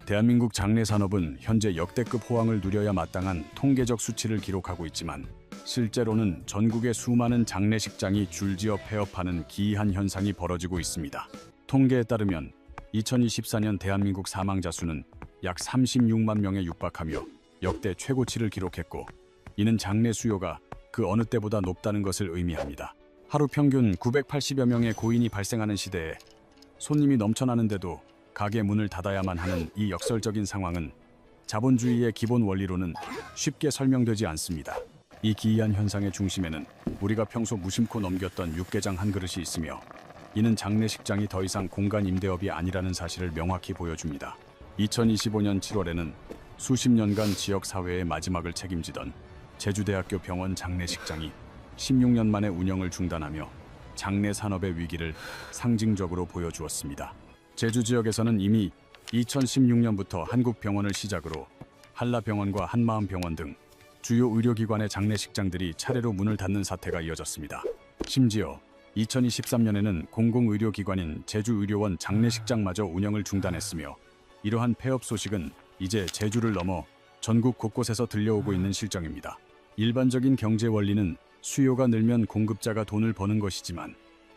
대한민국 장례 산업은 현재 역대급 호황을 누려야 마땅한 통계적 수치를 기록하고 있지만 실제로는 전국의 수많은 장례식장이 줄지어 폐업하는 기이한 현상이 벌어지고 있습니다. 통계에 따르면 2024년 대한민국 사망자 수는 약 36만 명에 육박하며 역대 최고치를 기록했고, 이는 장례 수요가 그 어느 때보다 높다는 것을 의미합니다. 하루 평균 980여 명의 고인이 발생하는 시대에 손님이 넘쳐나는데도 가게 문을 닫아야만 하는 이 역설적인 상황은 자본주의의 기본 원리로는 쉽게 설명되지 않습니다. 이 기이한 현상의 중심에는 우리가 평소 무심코 넘겼던 육개장 한 그릇이 있으며, 이는 장례식장이 더 이상 공간 임대업이 아니라는 사실을 명확히 보여줍니다. 2025년 7월에는 수십 년간 지역사회의 마지막을 책임지던 제주대학교 병원 장례식장이 16년 만에 운영을 중단하며 장례 산업의 위기를 상징적으로 보여주었습니다. 제주 지역에서는 이미 2016년부터 한국병원을 시작으로 한라병원과 한마음병원 등 주요 의료기관의 장례식장들이 차례로 문을 닫는 사태가 이어졌습니다. 심지어 2023년에는 공공의료기관인 제주의료원 장례식장마저 운영을 중단했으며, 이러한 폐업 소식은 이제 제주를 넘어 전국 곳곳에서 들려오고 있는 실정입니다. 일반적인 경제 원리는 수요가 늘면 공급자가 돈을 버는 것이지만,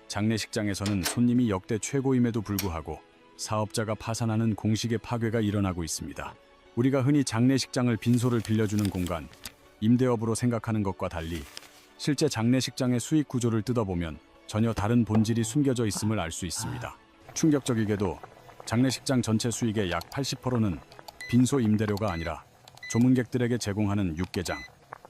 장례식장에서는 손님이 역대 최고임에도 불구하고 사업자가 파산하는 공식의 파괴가 일어나고 있습니다. 우리가 흔히 장례식장을 빈소를 빌려주는 공간, 임대업으로 생각하는 것과 달리 실제 장례식장의 수익 구조를 뜯어보면 전혀 다른 본질이 숨겨져 있음을 알 수 있습니다. 충격적이게도 장례식장 전체 수익의 약 80%는 빈소 임대료가 아니라 조문객들에게 제공하는 육개장,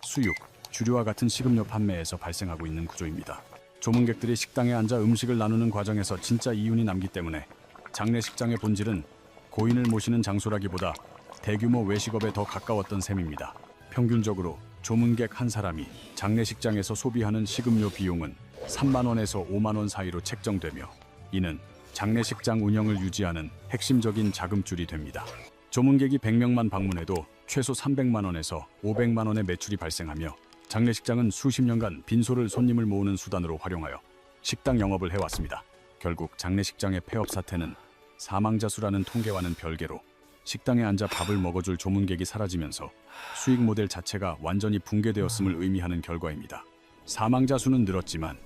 수육, 주류와 같은 식음료 판매에서 발생하고 있는 구조입니다. 조문객들이 식당에 앉아 음식을 나누는 과정에서 진짜 이윤이 남기 때문에 장례식장의 본질은 고인을 모시는 장소라기보다 대규모 외식업에 더 가까웠던 셈입니다. 평균적으로 조문객 한 사람이 장례식장에서 소비하는 식음료 비용은 3만 원에서 5만 원 사이로 책정되며, 이는 장례식장 운영을 유지하는 핵심적인 자금줄이 됩니다. 조문객이 100명만 방문해도 최소 300만 원에서 500만 원의 매출이 발생하며, 장례식장은 수십 년간 빈소를 손님을 모으는 수단으로 활용하여 식당 영업을 해왔습니다. 결국 장례식장의 폐업 사태는 사망자 수라는 통계와는 별개로 식당에 앉아 밥을 먹어줄 조문객이 사라지면서 수익 모델 자체가 완전히 붕괴되었음을 의미하는 결과입니다. 사망자 수는 늘었지만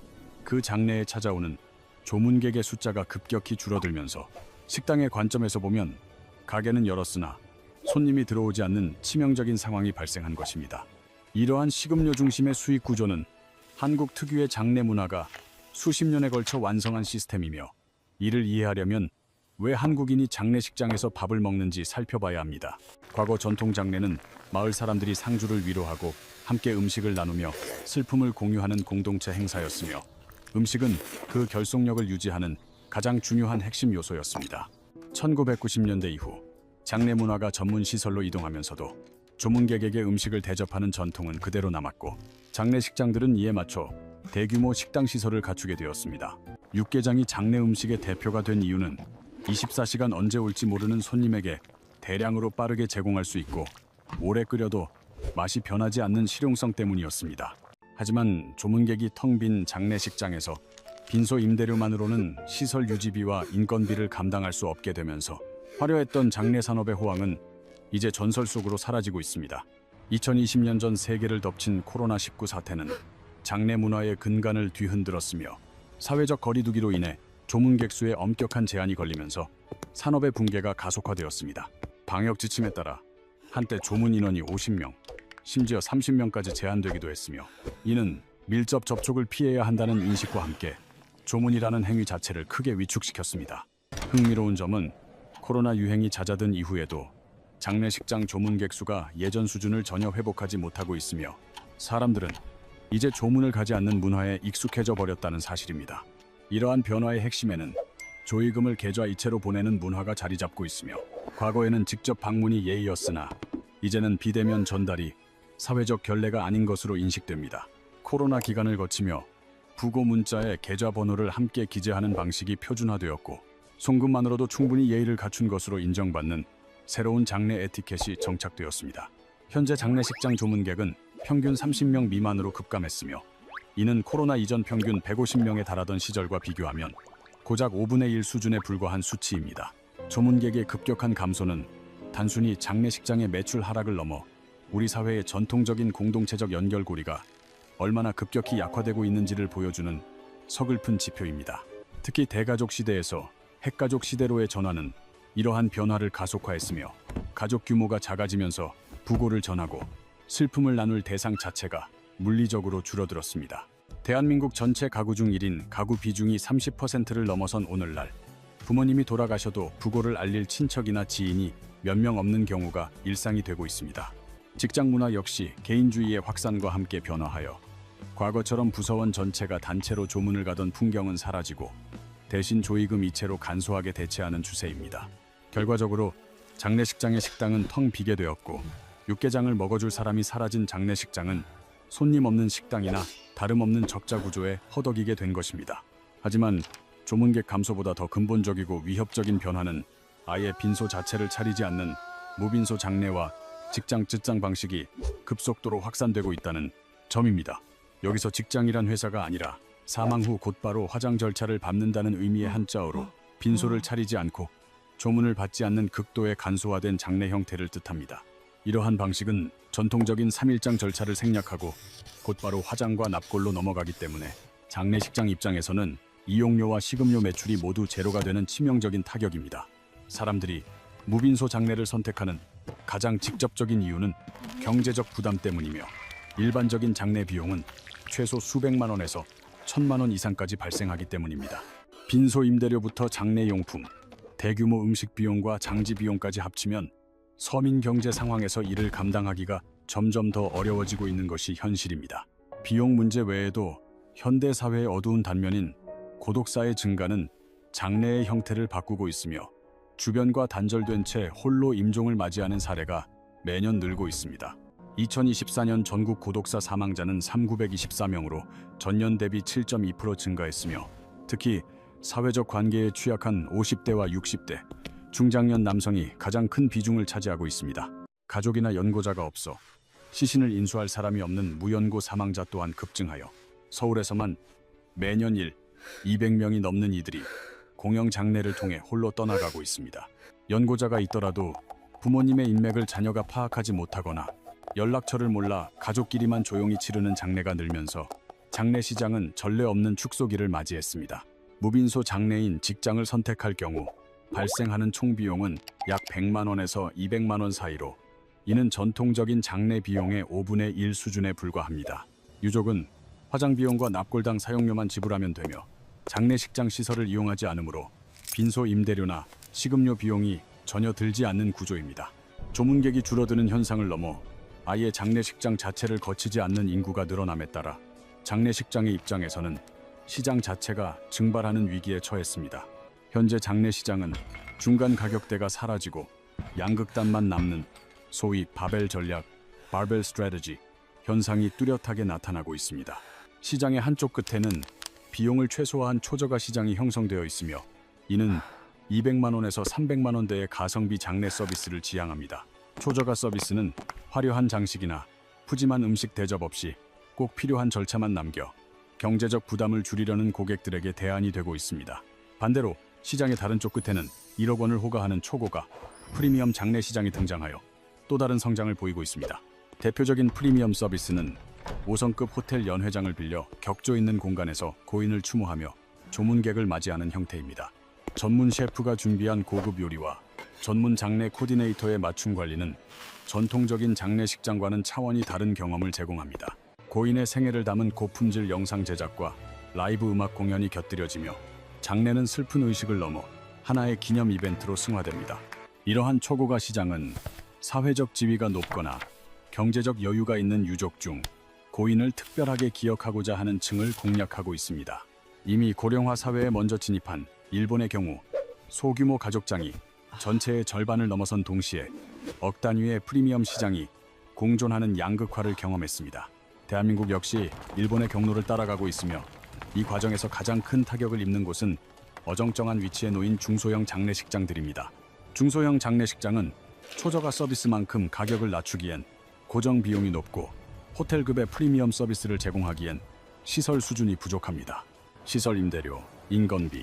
그 장례에 찾아오는 조문객의 숫자가 급격히 줄어들면서 식당의 관점에서 보면 가게는 열었으나 손님이 들어오지 않는 치명적인 상황이 발생한 것입니다. 이러한 식음료 중심의 수익 구조는 한국 특유의 장례 문화가 수십 년에 걸쳐 완성한 시스템이며, 이를 이해하려면 왜 한국인이 장례식장에서 밥을 먹는지 살펴봐야 합니다. 과거 전통 장례는 마을 사람들이 상주를 위로하고 함께 음식을 나누며 슬픔을 공유하는 공동체 행사였으며, 음식은 그 결속력을 유지하는 가장 중요한 핵심 요소였습니다. 1990년대 이후 장례 문화가 전문 시설로 이동하면서도 조문객에게 음식을 대접하는 전통은 그대로 남았고, 장례식장들은 이에 맞춰 대규모 식당 시설을 갖추게 되었습니다. 육개장이 장례 음식의 대표가 된 이유는 24시간 언제 올지 모르는 손님에게 대량으로 빠르게 제공할 수 있고, 오래 끓여도 맛이 변하지 않는 실용성 때문이었습니다. 하지만 조문객이 텅 빈 장례식장에서 빈소 임대료만으로는 시설 유지비와 인건비를 감당할 수 없게 되면서 화려했던 장례 산업의 호황은 이제 전설 속으로 사라지고 있습니다. 2020년 전 세계를 덮친 코로나19 사태는 장례 문화의 근간을 뒤흔들었으며, 사회적 거리두기로 인해 조문객 수에 엄격한 제한이 걸리면서 산업의 붕괴가 가속화되었습니다. 방역 지침에 따라 한때 조문 인원이 50명, 심지어 30명까지 제한되기도 했으며, 이는 밀접 접촉을 피해야 한다는 인식과 함께 조문이라는 행위 자체를 크게 위축시켰습니다. 흥미로운 점은 코로나 유행이 잦아든 이후에도 장례식장 조문객 수가 예전 수준을 전혀 회복하지 못하고 있으며, 사람들은 이제 조문을 가지 않는 문화에 익숙해져 버렸다는 사실입니다. 이러한 변화의 핵심에는 조의금을 계좌 이체로 보내는 문화가 자리 잡고 있으며, 과거에는 직접 방문이 예의였으나 이제는 비대면 전달이 사회적 결례가 아닌 것으로 인식됩니다. 코로나 기간을 거치며 부고 문자에 계좌번호를 함께 기재하는 방식이 표준화되었고, 송금만으로도 충분히 예의를 갖춘 것으로 인정받는 새로운 장례 에티켓이 정착되었습니다. 현재 장례식장 조문객은 평균 30명 미만으로 급감했으며, 이는 코로나 이전 평균 150명에 달하던 시절과 비교하면 고작 5분의 1 수준에 불과한 수치입니다. 조문객의 급격한 감소는 단순히 장례식장의 매출 하락을 넘어 우리 사회의 전통적인 공동체적 연결고리가 얼마나 급격히 약화되고 있는지를 보여주는 서글픈 지표입니다. 특히 대가족 시대에서 핵가족 시대로의 전환은 이러한 변화를 가속화했으며 가족 규모가 작아지면서 부고를 전하고 슬픔을 나눌 대상 자체가 물리적으로 줄어들었습니다. 대한민국 전체 가구 중 1인 가구 비중이 30%를 넘어선 오늘날 부모님이 돌아가셔도 부고를 알릴 친척이나 지인이 몇 명 없는 경우가 일상이 되고 있습니다. 직장 문화 역시 개인주의의 확산과 함께 변화하여 과거처럼 부서원 전체가 단체로 조문을 가던 풍경은 사라지고 대신 조의금 이체로 간소하게 대체하는 추세입니다. 결과적으로 장례식장의 식당은 텅 비게 되었고 육개장을 먹어줄 사람이 사라진 장례식장은 손님 없는 식당이나 다름없는 적자 구조에 허덕이게 된 것입니다. 하지만 조문객 감소보다 더 근본적이고 위협적인 변화는 아예 빈소 자체를 차리지 않는 무빈소 장례와 직장 쯔장 방식이 급속도로 확산되고 있다는 점입니다. 여기서 직장이란 회사가 아니라 사망 후 곧바로 화장 절차를 밟는다는 의미의 한자어로 빈소를 차리지 않고 조문을 받지 않는 극도의 간소화된 장례 형태를 뜻합니다. 이러한 방식은 전통적인 3일장 절차를 생략하고 곧바로 화장과 납골로 넘어가기 때문에 장례식장 입장에서는 이용료와 식음료 매출이 모두 제로가 되는 치명적인 타격입니다. 사람들이 무빈소 장례를 선택하는 가장 직접적인 이유는 경제적 부담 때문이며 일반적인 장례 비용은 최소 수백만 원에서 1,000만 원 이상까지 발생하기 때문입니다. 빈소 임대료부터 장례용품, 대규모 음식 비용과 장지 비용까지 합치면 서민 경제 상황에서 이를 감당하기가 점점 더 어려워지고 있는 것이 현실입니다. 비용 문제 외에도 현대 사회의 어두운 단면인 고독사의 증가는 장례의 형태를 바꾸고 있으며 주변과 단절된 채 홀로 임종을 맞이하는 사례가 매년 늘고 있습니다. 2024년 전국 고독사 사망자는 3,924명으로 전년 대비 7.2% 증가했으며 특히 사회적 관계에 취약한 50대와 60대, 중장년 남성이 가장 큰 비중을 차지하고 있습니다. 가족이나 연고자가 없어 시신을 인수할 사람이 없는 무연고 사망자 또한 급증하여 서울에서만 매년 200명이 넘는 이들이 공영 장례를 통해 홀로 떠나가고 있습니다. 연고자가 있더라도 부모님의 인맥을 자녀가 파악하지 못하거나 연락처를 몰라 가족끼리만 조용히 치르는 장례가 늘면서 장례 시장은 전례 없는 축소기를 맞이했습니다. 무빈소 장례인 직장을 선택할 경우 발생하는 총 비용은 약 100만 원에서 200만 원 사이로 이는 전통적인 장례 비용의 5분의 1 수준에 불과합니다. 유족은 화장 비용과 납골당 사용료만 지불하면 되며 장례식장 시설을 이용하지 않으므로 빈소 임대료나 식음료 비용이 전혀 들지 않는 구조입니다. 조문객이 줄어드는 현상을 넘어 아예 장례식장 자체를 거치지 않는 인구가 늘어남에 따라 장례식장의 입장에서는 시장 자체가 증발하는 위기에 처했습니다. 현재 장례시장은 중간 가격대가 사라지고 양극단만 남는 소위 바벨 전략, 바벨 스트래티지 현상이 뚜렷하게 나타나고 있습니다. 시장의 한쪽 끝에는 비용을 최소화한 초저가 시장이 형성되어 있으며 이는 200만 원에서 300만 원대의 가성비 장례 서비스를 지향합니다. 초저가 서비스는 화려한 장식이나 푸짐한 음식 대접 없이 꼭 필요한 절차만 남겨 경제적 부담을 줄이려는 고객들에게 대안이 되고 있습니다. 반대로 시장의 다른 쪽 끝에는 1억 원을 호가하는 초고가 프리미엄 장례 시장이 등장하여 또 다른 성장을 보이고 있습니다. 대표적인 프리미엄 서비스는 5성급 호텔 연회장을 빌려 격조 있는 공간에서 고인을 추모하며 조문객을 맞이하는 형태입니다. 전문 셰프가 준비한 고급 요리와 전문 장례 코디네이터의 맞춤 관리는 전통적인 장례식장과는 차원이 다른 경험을 제공합니다. 고인의 생애를 담은 고품질 영상 제작과 라이브 음악 공연이 곁들여지며 장례는 슬픈 의식을 넘어 하나의 기념 이벤트로 승화됩니다. 이러한 초고가 시장은 사회적 지위가 높거나 경제적 여유가 있는 유족 중 고인을 특별하게 기억하고자 하는 층을 공략하고 있습니다. 이미 고령화 사회에 먼저 진입한 일본의 경우 소규모 가족장이 전체의 절반을 넘어선 동시에 억 단위의 프리미엄 시장이 공존하는 양극화를 경험했습니다. 대한민국 역시 일본의 경로를 따라가고 있으며 이 과정에서 가장 큰 타격을 입는 곳은 어정쩡한 위치에 놓인 중소형 장례식장들입니다. 중소형 장례식장은 초저가 서비스만큼 가격을 낮추기엔 고정 비용이 높고 호텔급의 프리미엄 서비스를 제공하기엔 시설 수준이 부족합니다. 시설 임대료, 인건비,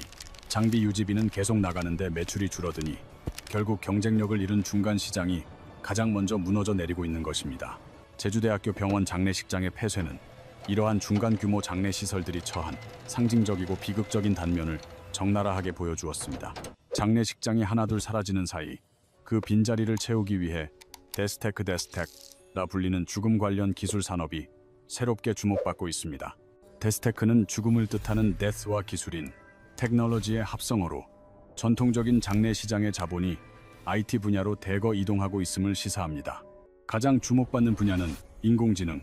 장비 유지비는 계속 나가는데 매출이 줄어드니 결국 경쟁력을 잃은 중간 시장이 가장 먼저 무너져 내리고 있는 것입니다. 제주대학교 병원 장례식장의 폐쇄는 이러한 중간 규모 장례시설들이 처한 상징적이고 비극적인 단면을 적나라하게 보여주었습니다. 장례식장이 하나둘 사라지는 사이 그 빈자리를 채우기 위해 데스테크라 불리는 죽음 관련 기술 산업이 새롭게 주목받고 있습니다. 데스테크는 죽음을 뜻하는 데스와 기술인 테크놀로지의 합성어로 전통적인 장례시장의 자본이 IT 분야로 대거 이동하고 있음을 시사합니다. 가장 주목받는 분야는 인공지능,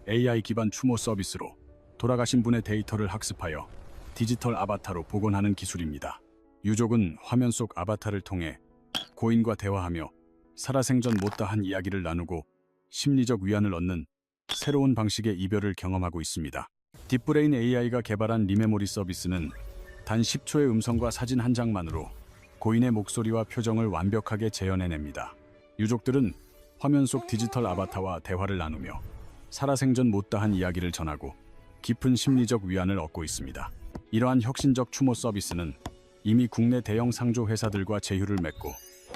AI 기반 추모 서비스로 돌아가신 분의 데이터를 학습하여 디지털 아바타로 복원하는 기술입니다. 유족은 화면 속 아바타를 통해 고인과 대화하며 살아생전 못다한 이야기를 나누고 심리적 위안을 얻는 새로운 방식의 이별을 경험하고 있습니다. 딥브레인 AI가 개발한 리메모리 서비스는 단 10초의 음성과 사진 한 장만으로 고인의 목소리와 표정을 완벽하게 재현해냅니다. 유족들은 화면 속 디지털 아바타와 대화를 나누며 살아생전 못다한 이야기를 전하고 깊은 심리적 위안을 얻고 있습니다. 이러한 혁신적 추모 서비스는 이미 국내 대형 상조 회사들과 제휴를 맺고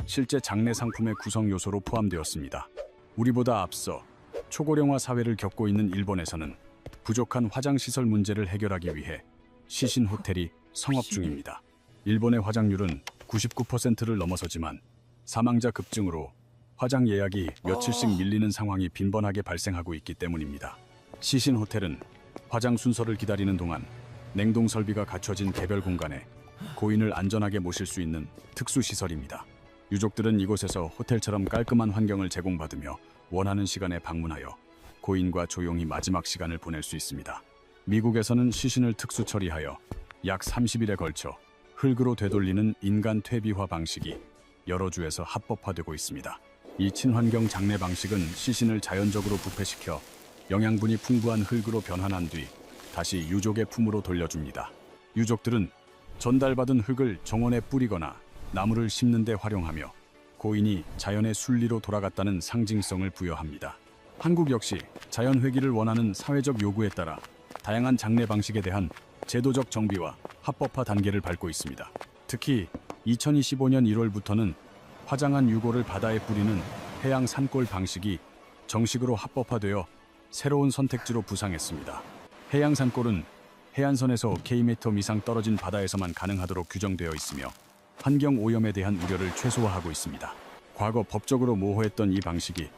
실제 장례 상품의 구성 요소로 포함되었습니다. 우리보다 앞서 초고령화 사회를 겪고 있는 일본에서는 부족한 화장시설 문제를 해결하기 위해 시신 호텔이 성업 중입니다. 일본의 화장률은 99%를 넘어서지만 사망자 급증으로 화장 예약이 며칠씩 밀리는 상황이 빈번하게 발생하고 있기 때문입니다. 시신 호텔은 화장 순서를 기다리는 동안 냉동 설비가 갖춰진 개별 공간에 고인을 안전하게 모실 수 있는 특수 시설입니다. 유족들은 이곳에서 호텔처럼 깔끔한 환경을 제공받으며 원하는 시간에 방문하여 고인과 조용히 마지막 시간을 보낼 수 있습니다. 미국에서는 시신을 특수 처리하여 약 30일에 걸쳐 흙으로 되돌리는 인간 퇴비화 방식이 여러 주에서 합법화되고 있습니다. 이 친환경 장례 방식은 시신을 자연적으로 부패시켜 영양분이 풍부한 흙으로 변환한 뒤 다시 유족의 품으로 돌려줍니다. 유족들은 전달받은 흙을 정원에 뿌리거나 나무를 심는 데 활용하며 고인이 자연의 순리로 돌아갔다는 상징성을 부여합니다. 한국 역시 자연회귀를 원하는 사회적 요구에 따라 다양한 장례 방식에 대한 제도적 정비와 합법화 단계를 밟고 있습니다. 특히 2025년 1월부터는 화장한 유골을 바다에 뿌리는 해양 산골 방식이 정식으로 합법화되어 새로운 선택지로 부상했습니다. 해양 산골은 해안선에서 Km 이상 떨어진 바다에서만 가능하도록 규정되어 있으며 환경 오염에 대한 우려를 최소화하고 있습니다. 과거 법적으로 모호했던 이 방식이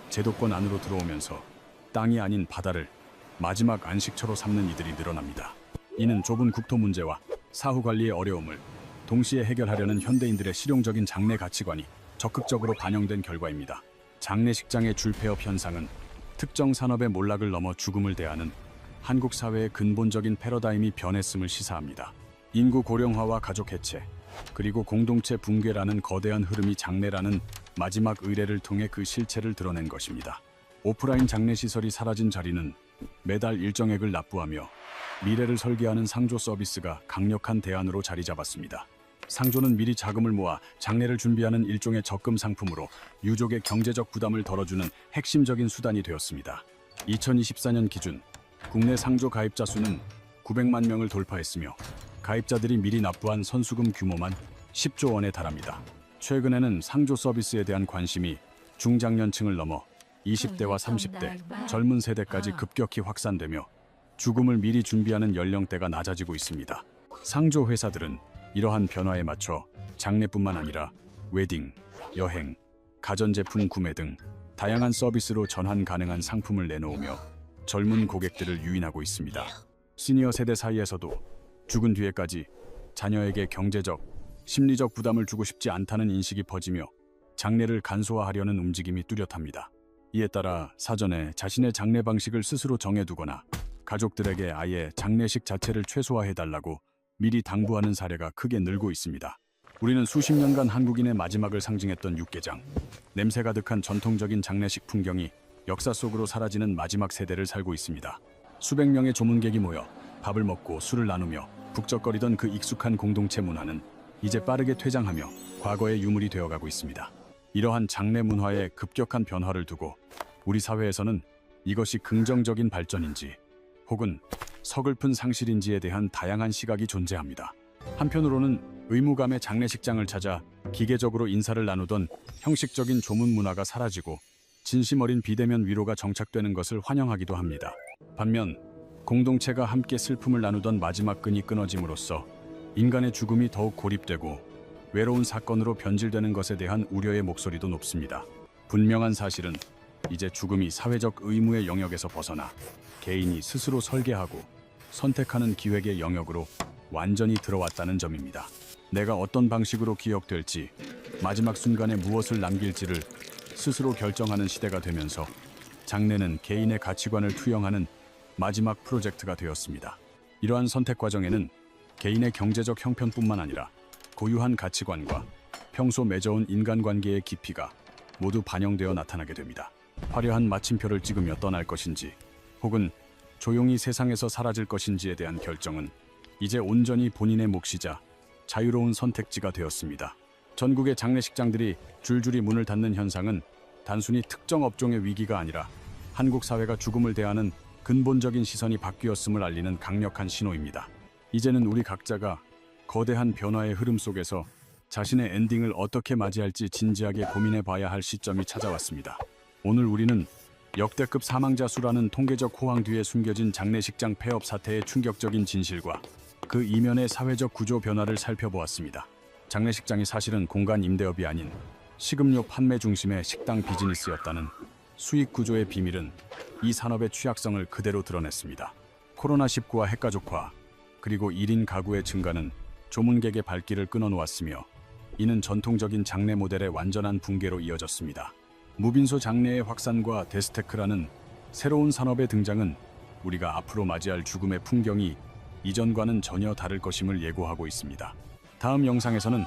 제도권 안으로 들어오면서 땅이 아닌 바다를 마지막 안식처로 삼는 이들이 늘어납니다. 이는 좁은 국토 문제와 사후 관리의 어려움을 동시에 해결하려는 현대인들의 실용적인 장례 가치관이 적극적으로 반영된 결과입니다. 장례식장의 줄폐업 현상은 특정 산업의 몰락을 넘어 죽음을 대하는 한국 사회의 근본적인 패러다임이 변했음을 시사합니다. 인구 고령화와 가족 해체, 그리고 공동체 붕괴라는 거대한 흐름이 장례라는 마지막 의례를 통해 그 실체를 드러낸 것입니다. 오프라인 장례시설이 사라진 자리는 매달 일정액을 납부하며 미래를 설계하는 상조 서비스가 강력한 대안으로 자리 잡았습니다. 상조는 미리 자금을 모아 장례를 준비하는 일종의 적금 상품으로 유족의 경제적 부담을 덜어주는 핵심적인 수단이 되었습니다. 2024년 기준 국내 상조 가입자 수는 900만 명을 돌파했으며 가입자들이 미리 납부한 선수금 규모만 10조 원에 달합니다. 최근에는 상조 서비스에 대한 관심이 중장년층을 넘어 20대와 30대, 젊은 세대까지 급격히 확산되며 죽음을 미리 준비하는 연령대가 낮아지고 있습니다. 상조 회사들은 이러한 변화에 맞춰 장례뿐만 아니라 웨딩, 여행, 가전제품 구매 등 다양한 서비스로 전환 가능한 상품을 내놓으며 젊은 고객들을 유인하고 있습니다. 시니어 세대 사이에서도 죽은 뒤에까지 자녀에게 경제적, 심리적 부담을 주고 싶지 않다는 인식이 퍼지며 장례를 간소화하려는 움직임이 뚜렷합니다. 이에 따라 사전에 자신의 장례 방식을 스스로 정해두거나 가족들에게 아예 장례식 자체를 최소화해달라고 미리 당부하는 사례가 크게 늘고 있습니다. 우리는 수십 년간 한국인의 마지막을 상징했던 육개장, 냄새 가득한 전통적인 장례식 풍경이 역사 속으로 사라지는 마지막 세대를 살고 있습니다. 수백 명의 조문객이 모여 밥을 먹고 술을 나누며 북적거리던 그 익숙한 공동체 문화는 이제 빠르게 퇴장하며 과거의 유물이 되어가고 있습니다. 이러한 장례 문화의 급격한 변화를 두고 우리 사회에서는 이것이 긍정적인 발전인지 혹은 서글픈 상실인지에 대한 다양한 시각이 존재합니다. 한편으로는 의무감에 장례식장을 찾아 기계적으로 인사를 나누던 형식적인 조문 문화가 사라지고 진심 어린 비대면 위로가 정착되는 것을 환영하기도 합니다. 반면 공동체가 함께 슬픔을 나누던 마지막 끈이 끊어짐으로써 인간의 죽음이 더욱 고립되고 외로운 사건으로 변질되는 것에 대한 우려의 목소리도 높습니다. 분명한 사실은 이제 죽음이 사회적 의무의 영역에서 벗어나 개인이 스스로 설계하고 선택하는 기획의 영역으로 완전히 들어왔다는 점입니다. 내가 어떤 방식으로 기억될지, 마지막 순간에 무엇을 남길지를 스스로 결정하는 시대가 되면서 장례는 개인의 가치관을 투영하는 마지막 프로젝트가 되었습니다. 이러한 선택 과정에는 개인의 경제적 형편뿐만 아니라 고유한 가치관과 평소 맺어온 인간관계의 깊이가 모두 반영되어 나타나게 됩니다. 화려한 마침표를 찍으며 떠날 것인지 혹은 조용히 세상에서 사라질 것인지에 대한 결정은 이제 온전히 본인의 몫이자 자유로운 선택지가 되었습니다. 전국의 장례식장들이 줄줄이 문을 닫는 현상은 단순히 특정 업종의 위기가 아니라 한국 사회가 죽음을 대하는 근본적인 시선이 바뀌었음을 알리는 강력한 신호입니다. 이제는 우리 각자가 거대한 변화의 흐름 속에서 자신의 엔딩을 어떻게 맞이할지 진지하게 고민해 봐야 할 시점이 찾아왔습니다. 오늘 우리는 역대급 사망자 수라는 통계적 호황 뒤에 숨겨진 장례식장 폐업 사태의 충격적인 진실과 그 이면의 사회적 구조 변화를 살펴보았습니다. 장례식장이 사실은 공간 임대업이 아닌 식음료 판매 중심의 식당 비즈니스였다는 수익 구조의 비밀은 이 산업의 취약성을 그대로 드러냈습니다. 코로나19와 핵가족화, 그리고 1인 가구의 증가는 조문객의 발길을 끊어놓았으며 이는 전통적인 장례 모델의 완전한 붕괴로 이어졌습니다. 무빈소 장례의 확산과 데스테크라는 새로운 산업의 등장은 우리가 앞으로 맞이할 죽음의 풍경이 이전과는 전혀 다를 것임을 예고하고 있습니다. 다음 영상에서는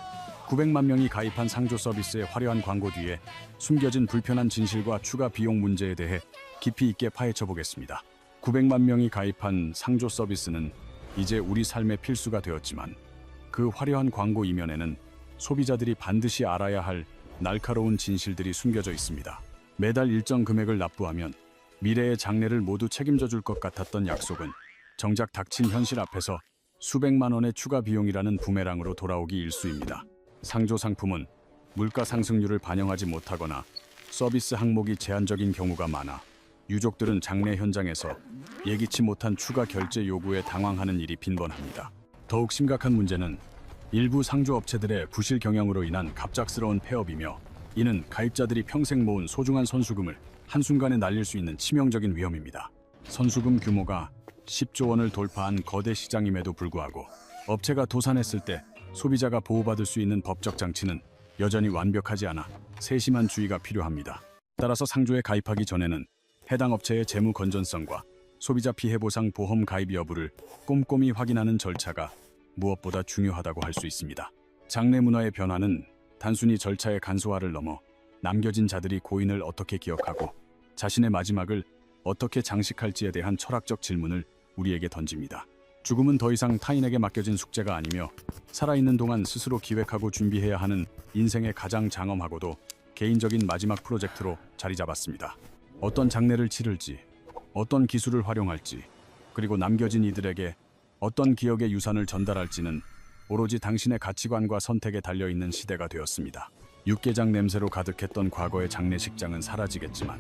900만 명이 가입한 상조 서비스의 화려한 광고 뒤에 숨겨진 불편한 진실과 추가 비용 문제에 대해 깊이 있게 파헤쳐 보겠습니다. 900만 명이 가입한 상조 서비스는 이제 우리 삶의 필수가 되었지만 그 화려한 광고 이면에는 소비자들이 반드시 알아야 할 날카로운 진실들이 숨겨져 있습니다. 매달 일정 금액을 납부하면 미래의 장례를 모두 책임져 줄 것 같았던 약속은 정작 닥친 현실 앞에서 수백만 원의 추가 비용이라는 부메랑으로 돌아오기 일쑤입니다. 상조 상품은 물가 상승률을 반영하지 못하거나 서비스 항목이 제한적인 경우가 많아 유족들은 장례 현장에서 예기치 못한 추가 결제 요구에 당황하는 일이 빈번합니다. 더욱 심각한 문제는 일부 상조 업체들의 부실 경영으로 인한 갑작스러운 폐업이며 이는 가입자들이 평생 모은 소중한 선수금을 한순간에 날릴 수 있는 치명적인 위험입니다. 선수금 규모가 10조 원을 돌파한 거대 시장임에도 불구하고 업체가 도산했을 때 소비자가 보호받을 수 있는 법적 장치는 여전히 완벽하지 않아 세심한 주의가 필요합니다. 따라서 상조에 가입하기 전에는 해당 업체의 재무 건전성과 소비자 피해 보상 보험 가입 여부를 꼼꼼히 확인하는 절차가 무엇보다 중요하다고 할 수 있습니다. 장례 문화의 변화는 단순히 절차의 간소화를 넘어 남겨진 자들이 고인을 어떻게 기억하고 자신의 마지막을 어떻게 장식할지에 대한 철학적 질문을 우리에게 던집니다. 죽음은 더 이상 타인에게 맡겨진 숙제가 아니며 살아있는 동안 스스로 기획하고 준비해야 하는 인생의 가장 장엄하고도 개인적인 마지막 프로젝트로 자리 잡았습니다. 어떤 장례를 치를지, 어떤 기술을 활용할지, 그리고 남겨진 이들에게 어떤 기억의 유산을 전달할지는 오로지 당신의 가치관과 선택에 달려있는 시대가 되었습니다. 육개장 냄새로 가득했던 과거의 장례식장은 사라지겠지만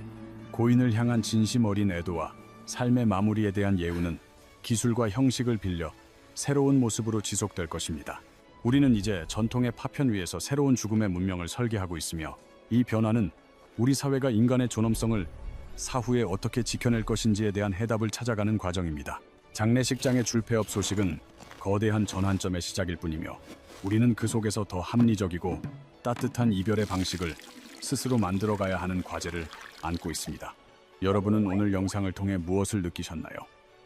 고인을 향한 진심 어린 애도와 삶의 마무리에 대한 예우는 기술과 형식을 빌려 새로운 모습으로 지속될 것입니다. 우리는 이제 전통의 파편 위에서 새로운 죽음의 문명을 설계하고 있으며 이 변화는 우리 사회가 인간의 존엄성을 사후에 어떻게 지켜낼 것인지에 대한 해답을 찾아가는 과정입니다. 장례식장의 줄폐업 소식은 거대한 전환점의 시작일 뿐이며 우리는 그 속에서 더 합리적이고 따뜻한 이별의 방식을 스스로 만들어가야 하는 과제를 안고 있습니다. 여러분은 오늘 영상을 통해 무엇을 느끼셨나요?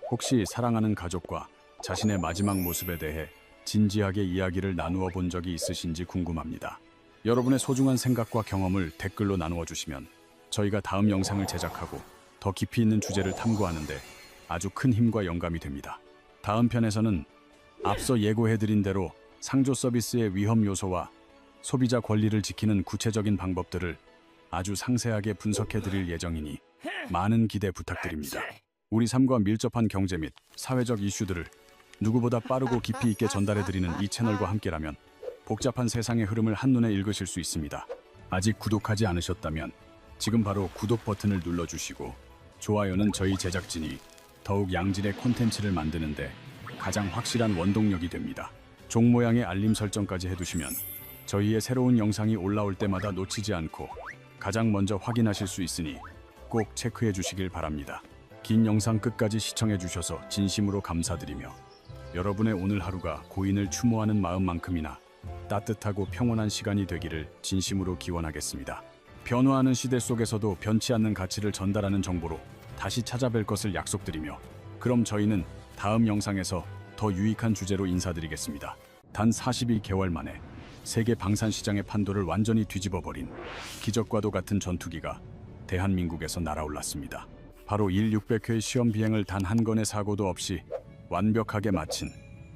혹시 사랑하는 가족과 자신의 마지막 모습에 대해 진지하게 이야기를 나누어 본 적이 있으신지 궁금합니다. 여러분의 소중한 생각과 경험을 댓글로 나누어 주시면 저희가 다음 영상을 제작하고 더 깊이 있는 주제를 탐구하는데 아주 큰 힘과 영감이 됩니다. 다음 편에서는 앞서 예고해드린 대로 상조 서비스의 위험 요소와 소비자 권리를 지키는 구체적인 방법들을 아주 상세하게 분석해드릴 예정이니 많은 기대 부탁드립니다. 우리 삶과 밀접한 경제 및 사회적 이슈들을 누구보다 빠르고 깊이 있게 전달해드리는 이 채널과 함께라면 복잡한 세상의 흐름을 한눈에 읽으실 수 있습니다. 아직 구독하지 않으셨다면 지금 바로 구독 버튼을 눌러주시고 좋아요는 저희 제작진이 더욱 양질의 콘텐츠를 만드는데 가장 확실한 원동력이 됩니다. 종 모양의 알림 설정까지 해두시면 저희의 새로운 영상이 올라올 때마다 놓치지 않고 가장 먼저 확인하실 수 있으니 꼭 체크해 주시길 바랍니다. 긴 영상 끝까지 시청해 주셔서 진심으로 감사드리며 여러분의 오늘 하루가 고인을 추모하는 마음만큼이나 따뜻하고 평온한 시간이 되기를 진심으로 기원하겠습니다. 변화하는 시대 속에서도 변치 않는 가치를 전달하는 정보로 다시 찾아뵐 것을 약속드리며 그럼 저희는 다음 영상에서 더 유익한 주제로 인사드리겠습니다. 단 42개월 만에 세계 방산 시장의 판도를 완전히 뒤집어버린 기적과도 같은 전투기가 대한민국에서 날아올랐습니다. 바로 일-600회 시험 비행을 단 한 건의 사고도 없이 완벽하게 마친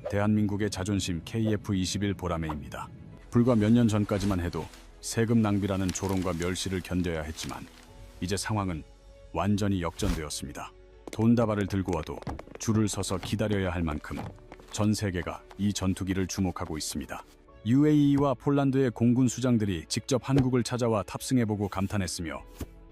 대한민국의 자존심 KF-21 보라매입니다. 불과 몇 년 전까지만 해도 세금 낭비라는 조롱과 멸시를 견뎌야 했지만 이제 상황은 완전히 역전되었습니다. 돈다발을 들고 와도 줄을 서서 기다려야 할 만큼 전 세계가 이 전투기를 주목하고 있습니다. UAE와 폴란드의 공군 수장들이 직접 한국을 찾아와 탑승해보고 감탄했으며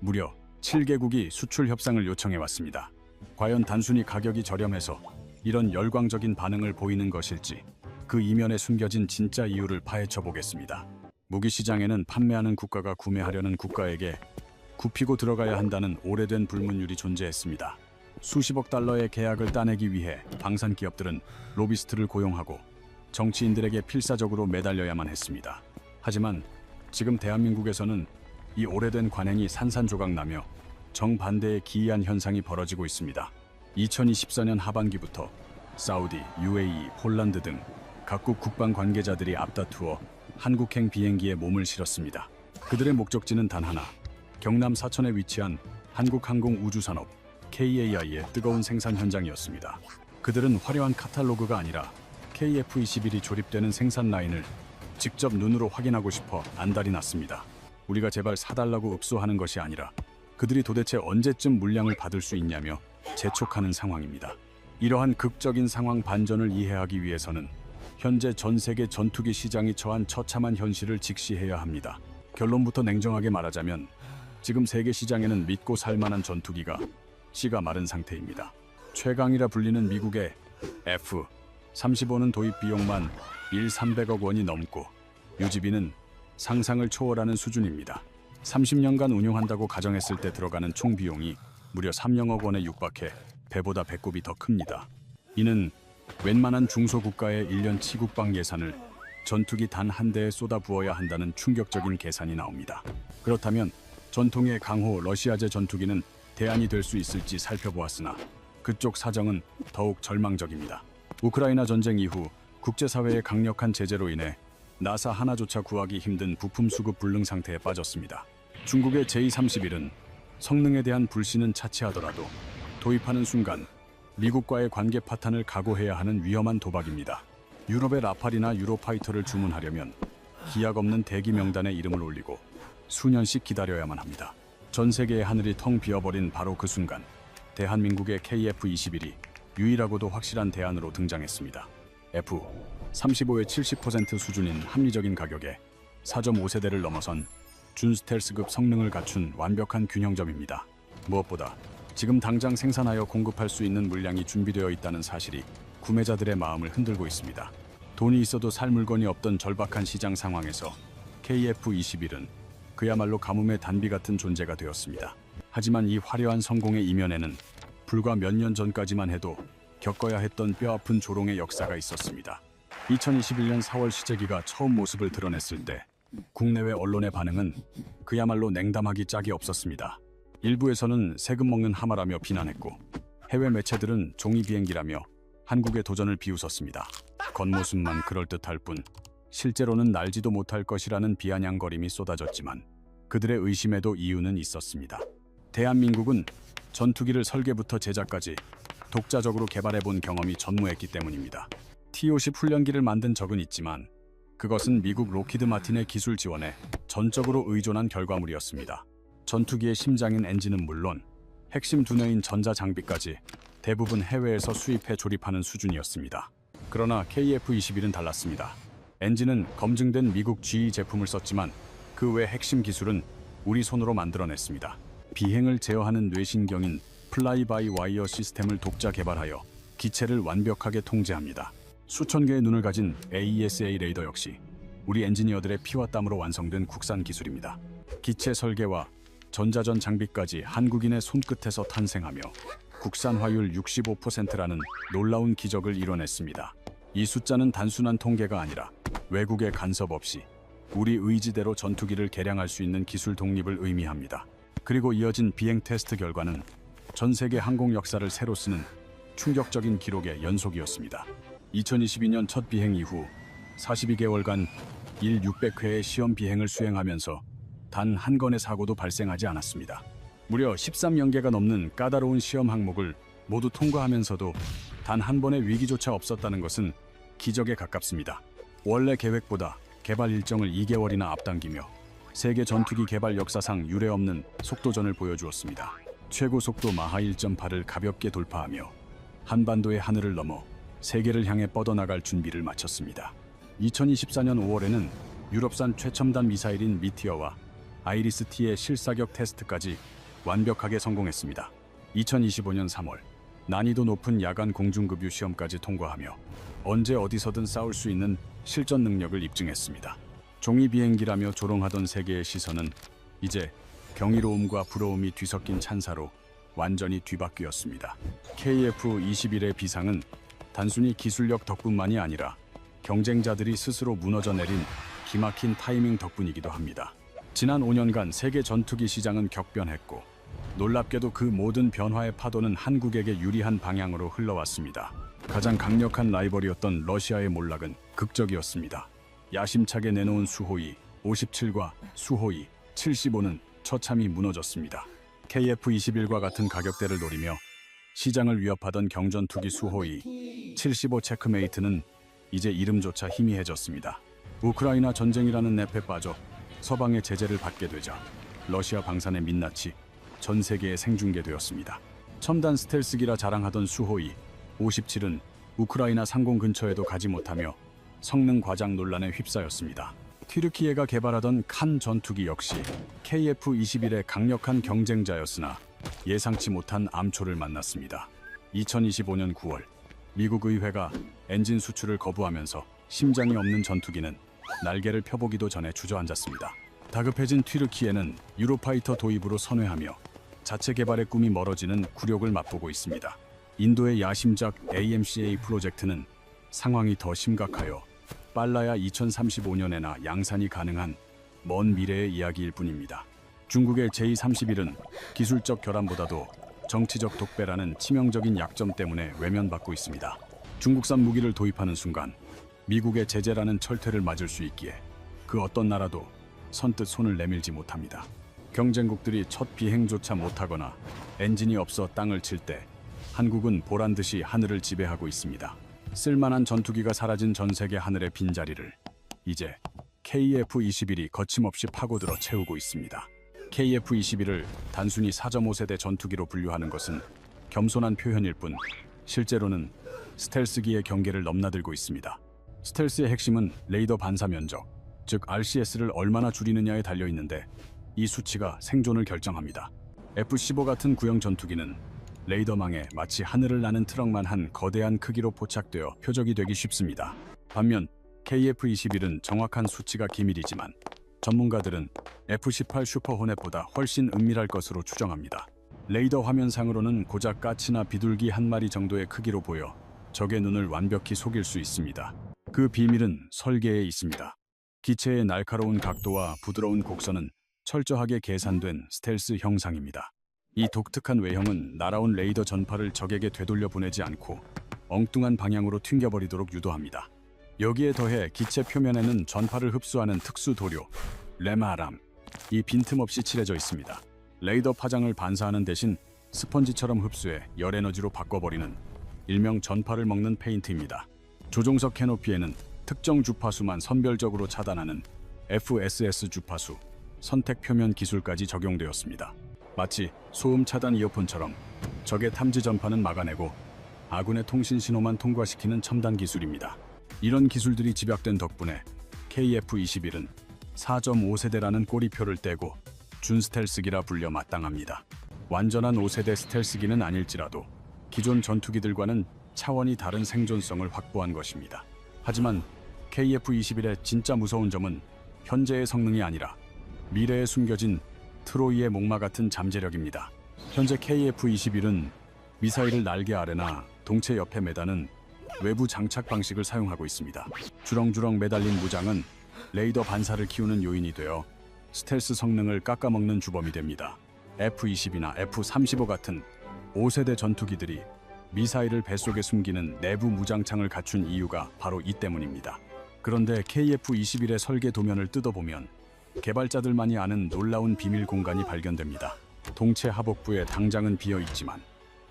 무려 7개국이 수출 협상을 요청해왔습니다. 과연 단순히 가격이 저렴해서 이런 열광적인 반응을 보이는 것일지 그 이면에 숨겨진 진짜 이유를 파헤쳐 보겠습니다. 무기 시장에는 판매하는 국가가 구매하려는 국가에게 굽히고 들어가야 한다는 오래된 불문율이 존재했습니다. 수십억 달러의 계약을 따내기 위해 방산 기업들은 로비스트를 고용하고 정치인들에게 필사적으로 매달려야만 했습니다. 하지만 지금 대한민국에서는 이 오래된 관행이 산산조각 나며 정반대의 기이한 현상이 벌어지고 있습니다. 2024년 하반기부터 사우디, UAE, 폴란드 등 각국 국방 관계자들이 앞다투어 한국행 비행기에 몸을 실었습니다. 그들의 목적지는 단 하나, 경남 사천에 위치한 한국항공우주산업 KAI의 뜨거운 생산 현장이었습니다. 그들은 화려한 카탈로그가 아니라 KF-21이 조립되는 생산 라인을 직접 눈으로 확인하고 싶어 안달이 났습니다. 우리가 제발 사달라고 읍소하는 것이 아니라 그들이 도대체 언제쯤 물량을 받을 수 있냐며 재촉하는 상황입니다. 이러한 극적인 상황 반전을 이해하기 위해서는 현재 전 세계 전투기 시장이 처한 처참한 현실을 직시해야 합니다. 결론부터 냉정하게 말하자면 지금 세계 시장에는 믿고 살만한 전투기가 씨가 마른 상태입니다. 최강이라 불리는 미국의 F-35는 도입 비용만 1,300억 원이 넘고 유지비는 상상을 초월하는 수준입니다. 30년간 운용한다고 가정했을 때 들어가는 총 비용이 무려 3,000억 원에 육박해 배보다 배꼽이 더 큽니다. 이는 웬만한 중소국가의 1년 치국방 예산을 전투기 단 한 대에 쏟아부어야 한다는 충격적인 계산이 나옵니다. 그렇다면 전통의 강호 러시아제 전투기는 대안이 될 수 있을지 살펴보았으나 그쪽 사정은 더욱 절망적입니다. 우크라이나 전쟁 이후 국제사회의 강력한 제재로 인해 나사 하나조차 구하기 힘든 부품 수급 불능 상태에 빠졌습니다. 중국의 J-31은 성능에 대한 불신은 차치하더라도 도입하는 순간 미국과의 관계 파탄을 각오해야 하는 위험한 도박입니다. 유럽의 라팔이나 유로파이터를 주문하려면 기약 없는 대기 명단에 이름을 올리고 수년씩 기다려야만 합니다. 전 세계의 하늘이 텅 비어버린 바로 그 순간 대한민국의 KF-21이 유일하고도 확실한 대안으로 등장했습니다. F-35의 70% 수준인 합리적인 가격에 4.5세대를 넘어선 준스텔스급 성능을 갖춘 완벽한 균형점입니다. 무엇보다 지금 당장 생산하여 공급할 수 있는 물량이 준비되어 있다는 사실이 구매자들의 마음을 흔들고 있습니다. 돈이 있어도 살 물건이 없던 절박한 시장 상황에서 KF-21은 그야말로 가뭄의 단비 같은 존재가 되었습니다. 하지만 이 화려한 성공의 이면에는 불과 몇 년 전까지만 해도 겪어야 했던 뼈아픈 조롱의 역사가 있었습니다. 2021년 4월 시제기가 처음 모습을 드러냈을 때 국내외 언론의 반응은 그야말로 냉담하기 짝이 없었습니다. 일부에서는 세금 먹는 하마라며 비난했고 해외 매체들은 종이 비행기라며 한국의 도전을 비웃었습니다. 겉모습만 그럴듯할 뿐 실제로는 날지도 못할 것이라는 비아냥거림이 쏟아졌지만 그들의 의심에도 이유는 있었습니다. 대한민국은 전투기를 설계부터 제작까지 독자적으로 개발해본 경험이 전무했기 때문입니다. T-50 훈련기를 만든 적은 있지만 그것은 미국 로키드 마틴의 기술 지원에 전적으로 의존한 결과물이었습니다. 전투기의 심장인 엔진은 물론 핵심 두뇌인 전자장비까지 대부분 해외에서 수입해 조립하는 수준이었습니다. 그러나 KF-21은 달랐습니다. 엔진은 검증된 미국 GE 제품을 썼지만 그 외 핵심 기술은 우리 손으로 만들어냈습니다. 비행을 제어하는 뇌신경인 플라이-바이-와이어 시스템을 독자 개발하여 기체를 완벽하게 통제합니다. 수천 개의 눈을 가진 AESA 레이더 역시 우리 엔지니어들의 피와 땀으로 완성된 국산 기술입니다. 기체 설계와 전자전 장비까지 한국인의 손끝에서 탄생하며 국산 화율 65%라는 놀라운 기적을 이뤄냈습니다. 이 숫자는 단순한 통계가 아니라 외국의 간섭 없이 우리 의지대로 전투기를 개량할 수 있는 기술 독립을 의미합니다. 그리고 이어진 비행 테스트 결과는 전 세계 항공 역사를 새로 쓰는 충격적인 기록의 연속이었습니다. 2022년 첫 비행 이후 42개월간 일 600회의 시험 비행을 수행하면서 단 한 건의 사고도 발생하지 않았습니다. 무려 13연계가 넘는 까다로운 시험 항목을 모두 통과하면서도 단 한 번의 위기조차 없었다는 것은 기적에 가깝습니다. 원래 계획보다 개발 일정을 2개월이나 앞당기며 세계 전투기 개발 역사상 유례없는 속도전을 보여주었습니다. 최고 속도 마하 1.8을 가볍게 돌파하며 한반도의 하늘을 넘어 세계를 향해 뻗어나갈 준비를 마쳤습니다. 2024년 5월에는 유럽산 최첨단 미사일인 미티어와 아이리스-T의 실사격 테스트까지 완벽하게 성공했습니다. 2025년 3월 난이도 높은 야간 공중급유 시험까지 통과하며 언제 어디서든 싸울 수 있는 실전 능력을 입증했습니다. 종이 비행기라며 조롱하던 세계의 시선은 이제 경이로움과 부러움이 뒤섞인 찬사로 완전히 뒤바뀌었습니다. KF-21의 비상은 단순히 기술력 덕분만이 아니라 경쟁자들이 스스로 무너져 내린 기막힌 타이밍 덕분이기도 합니다. 지난 5년간 세계 전투기 시장은 격변했고 놀랍게도 그 모든 변화의 파도는 한국에게 유리한 방향으로 흘러왔습니다. 가장 강력한 라이벌이었던 러시아의 몰락은 극적이었습니다. 야심차게 내놓은 수호이 57과 수호이 75는 처참히 무너졌습니다. KF-21과 같은 가격대를 노리며 시장을 위협하던 경전투기 수호이 75 체크메이트는 이제 이름조차 희미해졌습니다. 우크라이나 전쟁이라는 늪에 빠져 서방의 제재를 받게 되자 러시아 방산의 민낯이 전 세계에 생중계되었습니다. 첨단 스텔스기라 자랑하던 수호이 57은 우크라이나 상공 근처에도 가지 못하며 성능 과장 논란에 휩싸였습니다. 튀르키예가 개발하던 칸 전투기 역시 KF-21의 강력한 경쟁자였으나 예상치 못한 암초를 만났습니다. 2025년 9월 미국 의회가 엔진 수출을 거부하면서 심장이 없는 전투기는 날개를 펴보기도 전에 주저앉았습니다. 다급해진 튀르키예는 유로파이터 도입으로 선회하며 자체 개발의 꿈이 멀어지는 굴욕을 맛보고 있습니다. 인도의 야심작 AMCA 프로젝트는 상황이 더 심각하여 빨라야 2035년에나 양산이 가능한 먼 미래의 이야기일 뿐입니다. 중국의 J-31은 기술적 결함보다도 정치적 독배라는 치명적인 약점 때문에 외면받고 있습니다. 중국산 무기를 도입하는 순간 미국의 제재라는 철퇴를 맞을 수 있기에 그 어떤 나라도 선뜻 손을 내밀지 못합니다. 경쟁국들이 첫 비행조차 못하거나 엔진이 없어 땅을 칠 때 한국은 보란듯이 하늘을 지배하고 있습니다. 쓸만한 전투기가 사라진 전 세계 하늘의 빈자리를 이제 KF-21이 거침없이 파고들어 채우고 있습니다. KF-21을 단순히 4.5세대 전투기로 분류하는 것은 겸손한 표현일 뿐 실제로는 스텔스기의 경계를 넘나들고 있습니다. 스텔스의 핵심은 레이더 반사 면적, 즉 RCS를 얼마나 줄이느냐에 달려있는데 이 수치가 생존을 결정합니다. F-15 같은 구형 전투기는 레이더망에 마치 하늘을 나는 트럭만 한 거대한 크기로 포착되어 표적이 되기 쉽습니다. 반면 KF-21은 정확한 수치가 기밀이지만 전문가들은 F-18 슈퍼호넷보다 훨씬 은밀할 것으로 추정합니다. 레이더 화면상으로는 고작 까치나 비둘기 한 마리 정도의 크기로 보여 적의 눈을 완벽히 속일 수 있습니다. 그 비밀은 설계에 있습니다. 기체의 날카로운 각도와 부드러운 곡선은 철저하게 계산된 스텔스 형상입니다. 이 독특한 외형은 날아온 레이더 전파를 적에게 되돌려 보내지 않고 엉뚱한 방향으로 튕겨버리도록 유도합니다. 여기에 더해 기체 표면에는 전파를 흡수하는 특수 도료, 레마람이 빈틈없이 칠해져 있습니다. 레이더 파장을 반사하는 대신 스펀지처럼 흡수해 열 에너지로 바꿔버리는 일명 전파를 먹는 페인트입니다. 조종석 캐노피에는 특정 주파수만 선별적으로 차단하는 FSS 주파수, 선택 표면 기술까지 적용되었습니다. 마치 소음 차단 이어폰처럼 적의 탐지 전파는 막아내고 아군의 통신 신호만 통과시키는 첨단 기술입니다. 이런 기술들이 집약된 덕분에 KF-21은 4.5세대라는 꼬리표를 떼고 준스텔스기라 불려 마땅합니다. 완전한 5세대 스텔스기는 아닐지라도 기존 전투기들과는 차원이 다른 생존성을 확보한 것입니다. 하지만 KF-21의 진짜 무서운 점은 현재의 성능이 아니라 미래에 숨겨진 트로이의 목마 같은 잠재력입니다. 현재 KF-21은 미사일을 날개 아래나 동체 옆에 매다는 외부 장착 방식을 사용하고 있습니다. 주렁주렁 매달린 무장은 레이더 반사를 키우는 요인이 되어 스텔스 성능을 깎아먹는 주범이 됩니다. F-22나 F-35 같은 5세대 전투기들이 미사일을 뱃속에 숨기는 내부 무장창을 갖춘 이유가 바로 이 때문입니다. 그런데 KF-21의 설계 도면을 뜯어보면 개발자들만이 아는 놀라운 비밀 공간이 발견됩니다. 동체 하복부에 당장은 비어 있지만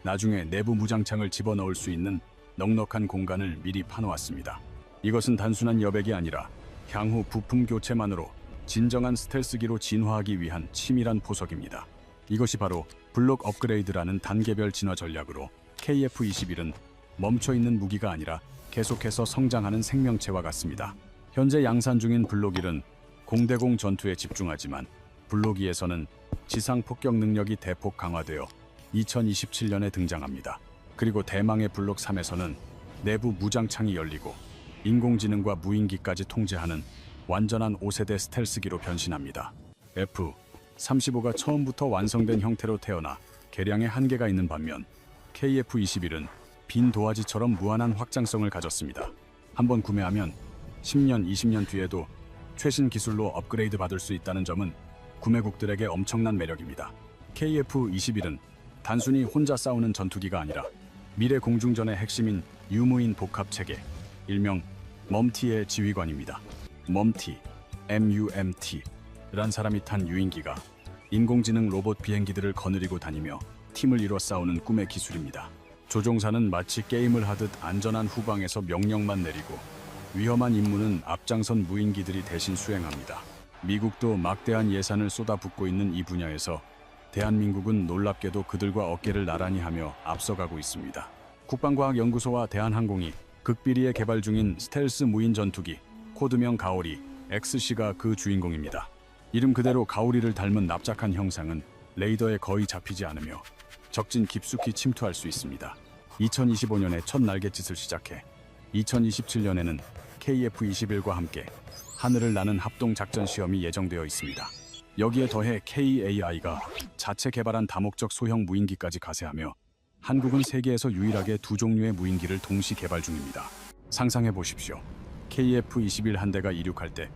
나중에 내부 무장창을 집어넣을 수 있는 넉넉한 공간을 미리 파놓았습니다. 이것은 단순한 여백이 아니라 향후 부품 교체만으로 진정한 스텔스기로 진화하기 위한 치밀한 포석입니다. 이것이 바로 블록 업그레이드라는 단계별 진화 전략으로 KF-21은 멈춰있는 무기가 아니라 계속해서 성장하는 생명체와 같습니다. 현재 양산 중인 블록 1은 공대공 전투에 집중하지만 블록 2에서는 지상 폭격 능력이 대폭 강화되어 2027년에 등장합니다. 그리고 대망의 블록 3에서는 내부 무장창이 열리고 인공지능과 무인기까지 통제하는 완전한 5세대 스텔스기로 변신합니다. F-35가 처음부터 완성된 형태로 태어나 개량에 한계가 있는 반면 KF-21은 빈 도화지처럼 무한한 확장성을 가졌습니다. 한번 구매하면 10년, 20년 뒤에도 최신 기술로 업그레이드 받을 수 있다는 점은 구매국들에게 엄청난 매력입니다. KF-21은 단순히 혼자 싸우는 전투기가 아니라 미래 공중전의 핵심인 유무인 복합체계, 일명 멈티의 지휘관입니다. 멈티, MUMT란 사람이 탄 유인기가 인공지능 로봇 비행기들을 거느리고 다니며 팀을 이뤄 싸우는 꿈의 기술입니다. 조종사는 마치 게임을 하듯 안전한 후방에서 명령만 내리고 위험한 임무는 앞장선 무인기들이 대신 수행합니다. 미국도 막대한 예산을 쏟아붓고 있는 이 분야에서 대한민국은 놀랍게도 그들과 어깨를 나란히 하며 앞서가고 있습니다. 국방과학연구소와 대한항공이 극비리에 개발 중인 스텔스 무인 전투기 코드명 가오리 XC가 그 주인공입니다. 이름 그대로 가오리를 닮은 납작한 형상은 레이더에 거의 잡히지 않으며 적진 깊숙이 침투할 수 있습니다. 2025년에 첫 날갯짓을 시작해 2027년에는 KF-21과 함께 하늘을 나는 합동 작전 시험이 예정되어 있습니다. 여기에 더해 KAI가 자체 개발한 다목적 소형 무인기까지 가세하며 한국은 세계에서 유일하게 두 종류의 무인기를 동시 개발 중입니다. 상상해 보십시오. KF-21 한 대가 이륙할 때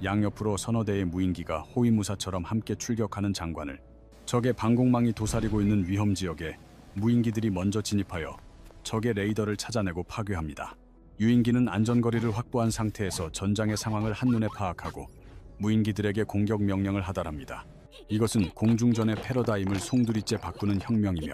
양옆으로 서너 대의 무인기가 호위무사처럼 함께 출격하는 장관을, 적의 방공망이 도사리고 있는 위험 지역에 무인기들이 먼저 진입하여 적의 레이더를 찾아내고 파괴합니다. 유인기는 안전거리를 확보한 상태에서 전장의 상황을 한눈에 파악하고 무인기들에게 공격 명령을 하달합니다. 이것은 공중전의 패러다임을 송두리째 바꾸는 혁명이며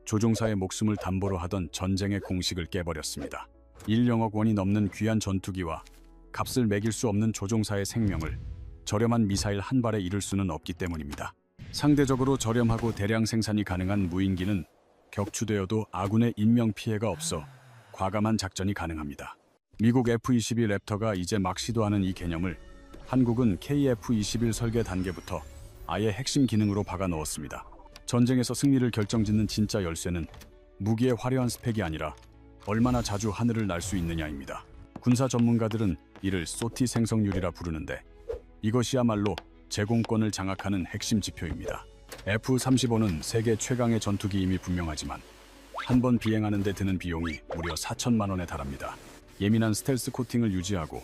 조종사의 목숨을 담보로 하던 전쟁의 공식을 깨버렸습니다. 1억억 원이 넘는 귀한 전투기와 값을 매길 수 없는 조종사의 생명을 저렴한 미사일 한 발에 잃을 수는 없기 때문입니다. 상대적으로 저렴하고 대량 생산이 가능한 무인기는 격추되어도 아군의 인명피해가 없어 과감한 작전이 가능합니다. 미국 F-22 랩터가 이제 막 시도하는 이 개념을 한국은 KF-21 설계 단계부터 아예 핵심 기능으로 박아 넣었습니다. 전쟁에서 승리를 결정짓는 진짜 열쇠는 무기의 화려한 스펙이 아니라 얼마나 자주 하늘을 날 수 있느냐입니다. 군사 전문가들은 이를 소티 생성률이라 부르는데 이것이야말로 제공권을 장악하는 핵심 지표입니다. F-35는 세계 최강의 전투기임이 분명하지만 한 번 비행하는 데 드는 비용이 무려 4천만 원에 달합니다. 예민한 스텔스 코팅을 유지하고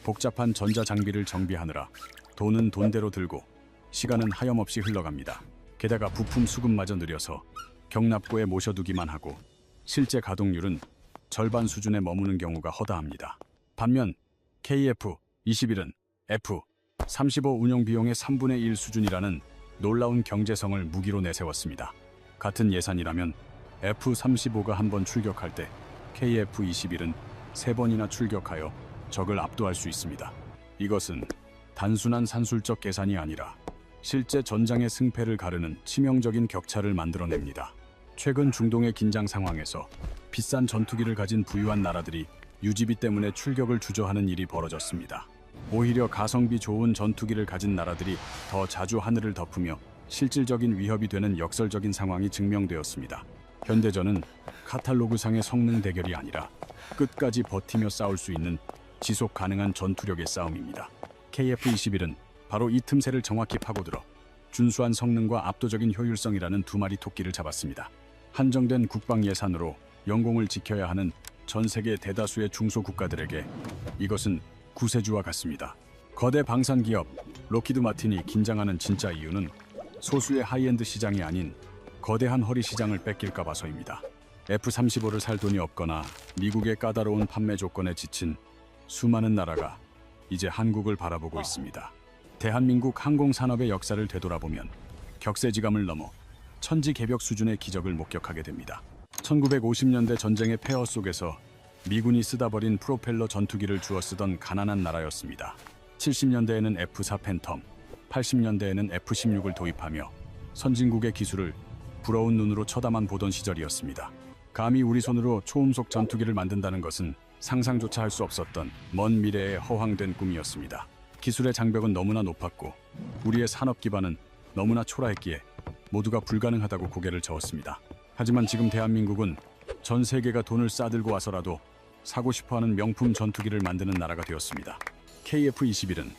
복잡한 전자장비를 정비하느라 돈은 돈대로 들고 시간은 하염없이 흘러갑니다. 게다가 부품 수급마저 느려서 경납고에 모셔두기만 하고 실제 가동률은 절반 수준에 머무는 경우가 허다합니다. 반면 KF-21은 F-35 운용 비용의 3분의 1 수준이라는 놀라운 경제성을 무기로 내세웠습니다. 같은 예산이라면 F-35가 한 번 출격할 때 KF-21은 3번이나 출격하여 적을 압도할 수 있습니다. 이것은 단순한 산술적 계산이 아니라 실제 전장의 승패를 가르는 치명적인 격차를 만들어냅니다. 최근 중동의 긴장 상황에서 비싼 전투기를 가진 부유한 나라들이 유지비 때문에 출격을 주저하는 일이 벌어졌습니다. 오히려 가성비 좋은 전투기를 가진 나라들이 더 자주 하늘을 덮으며 실질적인 위협이 되는 역설적인 상황이 증명되었습니다. 현대전은 카탈로그상의 성능 대결이 아니라 끝까지 버티며 싸울 수 있는 지속 가능한 전투력의 싸움입니다. KF-21은 바로 이 틈새를 정확히 파고들어 준수한 성능과 압도적인 효율성이라는 두 마리 토끼를 잡았습니다. 한정된 국방 예산으로 영공을 지켜야 하는 전 세계 대다수의 중소국가들에게 이것은 구세주와 같습니다. 거대 방산 기업 록히드 마틴이 긴장하는 진짜 이유는 소수의 하이엔드 시장이 아닌 거대한 허리 시장을 뺏길까 봐서입니다. F-35를 살 돈이 없거나 미국의 까다로운 판매 조건에 지친 수많은 나라가 이제 한국을 바라보고 있습니다. 대한민국 항공산업의 역사를 되돌아보면 격세지감을 넘어 천지개벽 수준의 기적을 목격하게 됩니다. 1950년대 전쟁의 폐허 속에서 미군이 쓰다 버린 프로펠러 전투기를 주워 쓰던 가난한 나라였습니다. 70년대에는 F-4 팬텀, 80년대에는 F-16을 도입하며 선진국의 기술을 부러운 눈으로 쳐다만 보던 시절이었습니다. 감히 우리 손으로 초음속 전투기를 만든다는 것은 상상조차 할 수 없었던 먼 미래의 허황된 꿈이었습니다. 기술의 장벽은 너무나 높았고 우리의 산업 기반은 너무나 초라했기에 모두가 불가능하다고 고개를 저었습니다. 하지만 지금 대한민국은 전 세계가 돈을 싸들고 와서라도 사고 싶어하는 명품 전투기를 만드는 나라가 되었습니다. KF-21은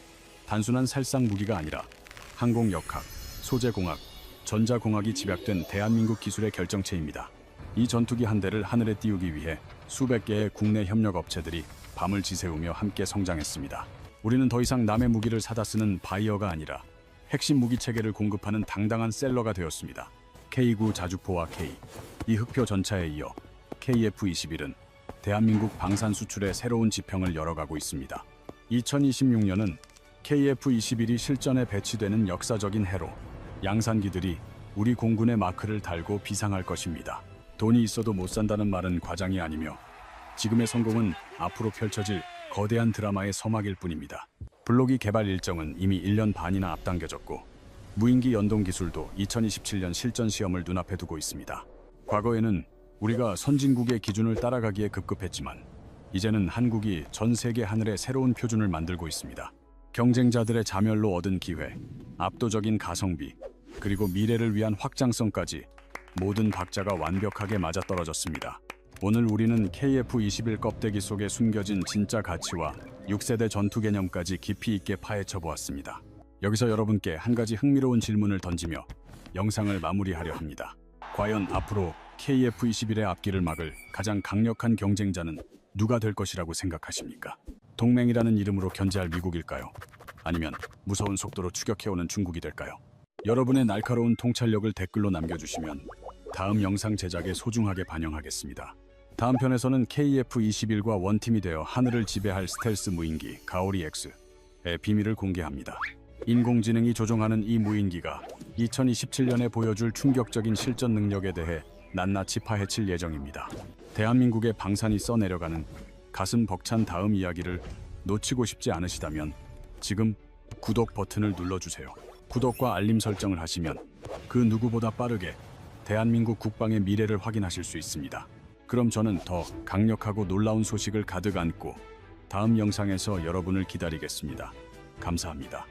단순한 살상 무기가 아니라 항공역학, 소재공학, 전자공학이 집약된 대한민국 기술의 결정체입니다. 이 전투기 한 대를 하늘에 띄우기 위해 수백 개의 국내 협력 업체들이 밤을 지새우며 함께 성장했습니다. 우리는 더 이상 남의 무기를 사다 쓰는 바이어가 아니라 핵심 무기 체계를 공급하는 당당한 셀러가 되었습니다. K9 자주포와 K, 이 흑표 전차에 이어 KF-21은 대한민국 방산 수출의 새로운 지평을 열어가고 있습니다. 2026년은 KF-21이 실전에 배치되는 역사적인 해로 양산기들이 우리 공군의 마크를 달고 비상할 것입니다. 돈이 있어도 못 산다는 말은 과장이 아니며 지금의 성공은 앞으로 펼쳐질 거대한 드라마의 서막일 뿐입니다. 블록이 개발 일정은 이미 1년 반이나 앞당겨졌고 무인기 연동 기술도 2027년 실전 시험을 눈앞에 두고 있습니다. 과거에는 우리가 선진국의 기준을 따라가기에 급급했지만 이제는 한국이 전 세계 하늘의 새로운 표준을 만들고 있습니다. 경쟁자들의 자멸로 얻은 기회, 압도적인 가성비, 그리고 미래를 위한 확장성까지 모든 박자가 완벽하게 맞아떨어졌습니다. 오늘 우리는 KF-21 껍데기 속에 숨겨진 진짜 가치와 6세대 전투 개념까지 깊이 있게 파헤쳐 보았습니다. 여기서 여러분께 한 가지 흥미로운 질문을 던지며 영상을 마무리하려 합니다. 과연 앞으로 KF-21의 앞길을 막을 가장 강력한 경쟁자는 누가 될 것이라고 생각하십니까? 동맹이라는 이름으로 견제할 미국일까요? 아니면 무서운 속도로 추격해오는 중국이 될까요? 여러분의 날카로운 통찰력을 댓글로 남겨주시면 다음 영상 제작에 소중하게 반영하겠습니다. 다음 편에서는 KF-21과 원팀이 되어 하늘을 지배할 스텔스 무인기 가오리 X의 비밀을 공개합니다. 인공지능이 조종하는 이 무인기가 2027년에 보여줄 충격적인 실전 능력에 대해 낱낱이 파헤칠 예정입니다. 대한민국의 방산이 써내려가는 가슴 벅찬 다음 이야기를 놓치고 싶지 않으시다면 지금 구독 버튼을 눌러주세요. 구독과 알림 설정을 하시면 그 누구보다 빠르게 대한민국 국방의 미래를 확인하실 수 있습니다. 그럼 저는 더 강력하고 놀라운 소식을 가득 안고 다음 영상에서 여러분을 기다리겠습니다. 감사합니다.